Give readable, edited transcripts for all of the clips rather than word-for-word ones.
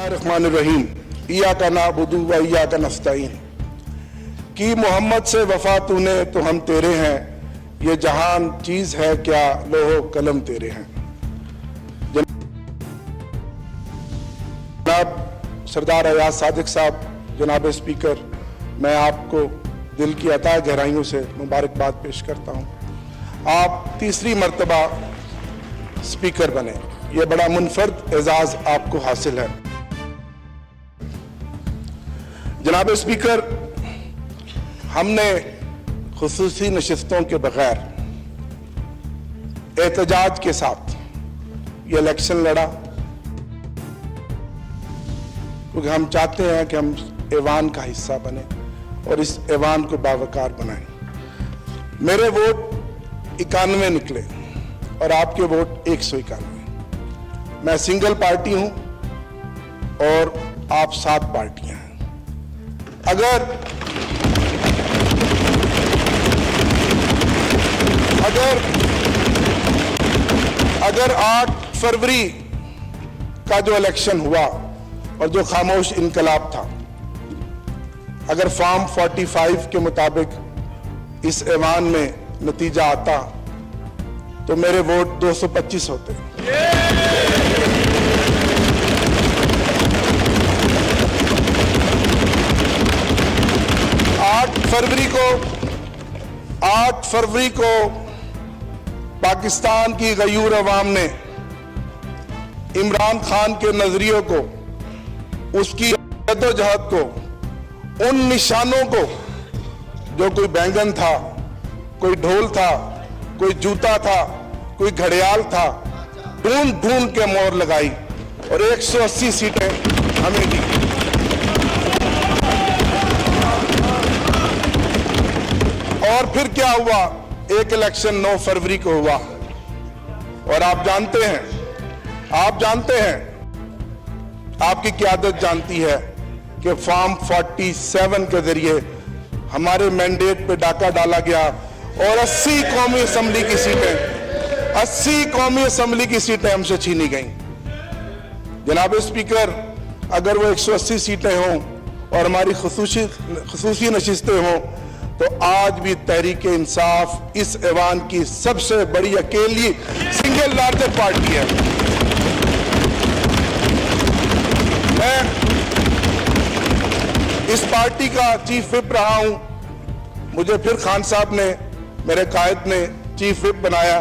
बिस्मिल्लाहिर्रहमानिर्रहीम इय्याका नअबुदु व इय्याका नस्तईन। कि मोहम्मद से वफा तूने तो हम तेरे हैं, ये जहान चीज है क्या लोहो कलम तेरे हैं। जनाब सरदार अयाज सादिक साहब, जनाब स्पीकर, मैं आपको दिल की अता गहराइयों से मुबारकबाद पेश करता हूँ। आप तीसरी मर्तबा स्पीकर बने, ये बड़ा मुनफरद एजाज आपको हासिल है। जनाब स्पीकर, हमने खुसूसी नशिस्तों के बगैर एहतजाज के साथ ये इलेक्शन लड़ा, क्योंकि हम चाहते हैं कि हम ऐवान का हिस्सा बने और इस ऐवान को बावकार बनाएं। मेरे वोट 91 निकले और आपके वोट 191। मैं सिंगल पार्टी हूं और आप 7 पार्टियां हैं। अगर 8 फरवरी का जो इलेक्शन हुआ और जो खामोश इनकलाब था, अगर फॉर्म 45 के मुताबिक इस ऐवान में नतीजा आता तो मेरे वोट 225 होते। आठ फरवरी को पाकिस्तान की गयूर अवाम ने इमरान खान के नजरियों को, उसकी जद्दोजहद को, उन निशानों को, जो कोई बैंगन था, कोई ढोल था, कोई जूता था, कोई घड़ियाल था, ढूंढ ढूंढ के मोहर लगाई और 180 सीटें हमें दी। और फिर क्या हुआ? एक इलेक्शन 9 फरवरी को हुआ और आप जानते हैं, आपकी क़यादत जानती है कि फॉर्म 47 के जरिए हमारे मैंडेट पे डाका डाला गया और 80 कौमी असम्बली की सीटें हमसे छीनी गईं। जनाब स्पीकर, अगर वो 180 सीटें हों और हमारी खुसूसी नशिस्तें हों तो आज भी तहरीक इंसाफ इस ऐवान की सबसे बड़ी अकेली सिंगल लार्जेस्ट पार्टी है। मैं इस पार्टी का चीफ विप रहा हूं। मुझे फिर खान साहब ने, मेरे कायद ने चीफ विप बनाया।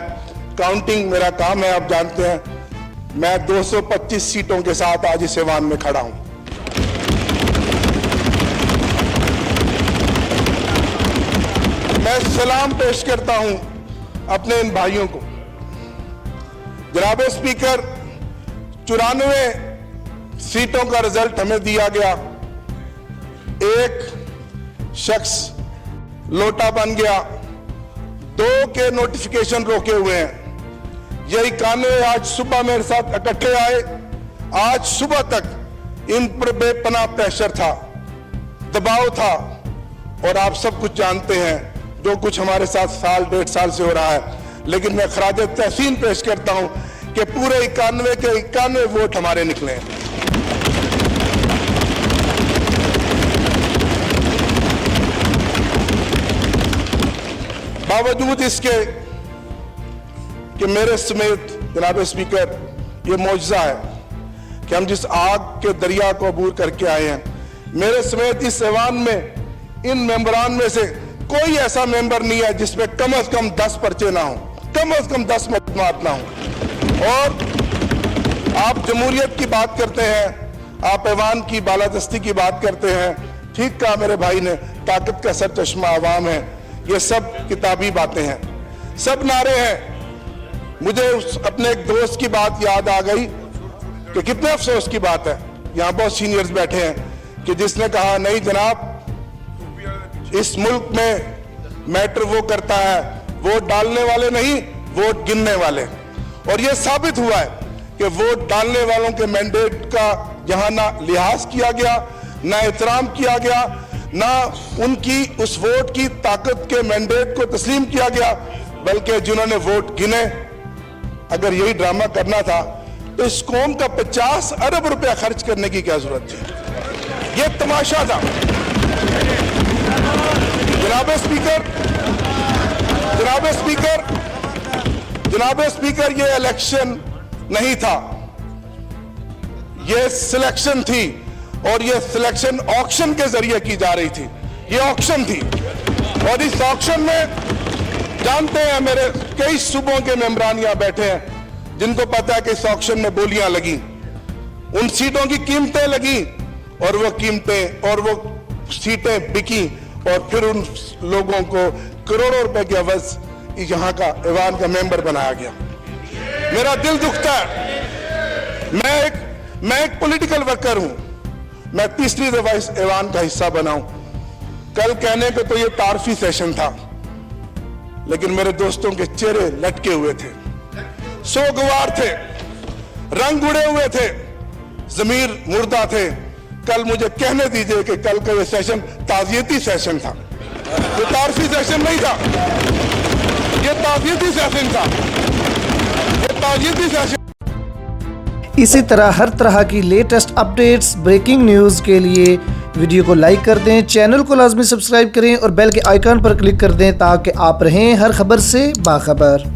काउंटिंग मेरा काम है, आप जानते हैं। मैं 225 सीटों के साथ आज इस ऐवान में खड़ा हूं। मैं सलाम पेश करता हूं अपने इन भाइयों को। जनाब स्पीकर, 94 सीटों का रिजल्ट हमें दिया गया। एक शख्स लोटा बन गया, 2 के नोटिफिकेशन रोके हुए हैं। ये 91 आज सुबह मेरे साथ इकट्ठे आए। आज सुबह तक इन पर बेपनाह प्रेशर था, दबाव था और आप सब कुछ जानते हैं जो कुछ हमारे साथ साल 1.5 साल से हो रहा है। लेकिन मैं खराज तहसीन पेश करता हूं कि पूरे 91 के 91 वोट हमारे निकले हैं। बावजूद इसके कि मेरे समेत, जनाब स्पीकर, ये मौजज़ा है कि हम जिस आग के दरिया को अबूर करके आए हैं, मेरे समेत इस ऐवान में इन मेंबरान में से कोई ऐसा मेंबर नहीं है जिसमें कम से कम 10 पर्चे ना हो, कम से कम 10 मुकदमात ना हो। और आप जमहूरियत की बात करते हैं, आप ऐवान की बालादस्ती की बात करते हैं। ठीक कहा मेरे भाई ने, ताकत का सर चश्मा आवाम है। ये सब किताबी बातें हैं, सब नारे हैं। मुझे अपने एक दोस्त की बात याद आ गई कि कितने अफसोस की बात है, यहाँ बहुत सीनियर्स बैठे हैं, कि जिसने कहा नहीं जनाब, इस मुल्क में मैटर वो करता है, वोट डालने वाले नहीं, वोट गिनने वाले। और ये साबित हुआ है कि वोट डालने वालों के मैंडेट का जहां ना लिहाज किया गया, ना एहतराम किया गया, ना उनकी उस वोट की ताकत के मैंडेट को तस्लीम किया गया, बल्कि जिन्होंने वोट गिने, अगर यही ड्रामा करना था तो इस कौम का 50 अरब रुपया खर्च करने की क्या जरूरत थी? ये तमाशा था। जनाब स्पीकर, जनाब स्पीकर, जनाब स्पीकर, ये इलेक्शन नहीं था, ये सिलेक्शन थी, और ये सिलेक्शन ऑक्शन के जरिए की जा रही थी। ये ऑक्शन थी, और इस ऑक्शन में जानते हैं मेरे कई सूबों के मेंबरान यहां बैठे हैं जिनको पता है कि इस ऑक्शन में बोलियां लगी, उन सीटों की कीमतें लगी, और वो कीमतें और वो सीटें बिकी, और फिर उन लोगों को करोड़ों रुपए के अवज यहां का ऐवान का मेंबर बनाया गया। मेरा दिल दुखता है। मैं एक पॉलिटिकल वर्कर हूं, मैं तीसरी दफा इस ऐवान का हिस्सा बना हूं। कल कहने पे तो ये तारफी सेशन था, लेकिन मेरे दोस्तों के चेहरे लटके हुए थे, सोगवार थे, रंग उड़े हुए थे, जमीर मुर्दा थे। कल मुझे कहने दीजिए कि कल का ये सेशन ताजियती सेशन था, ये तारफी सेशन नहीं था, ये ताजियती सेशन था, ये ताजियती सेशन। इसी तरह हर तरह की लेटेस्ट अपडेट्स, ब्रेकिंग न्यूज़ के लिए वीडियो को लाइक कर दें, चैनल को लाजमी सब्सक्राइब करें और बेल के आइकन पर क्लिक कर दें ताकि आप रहें हर खबर से बाखबर।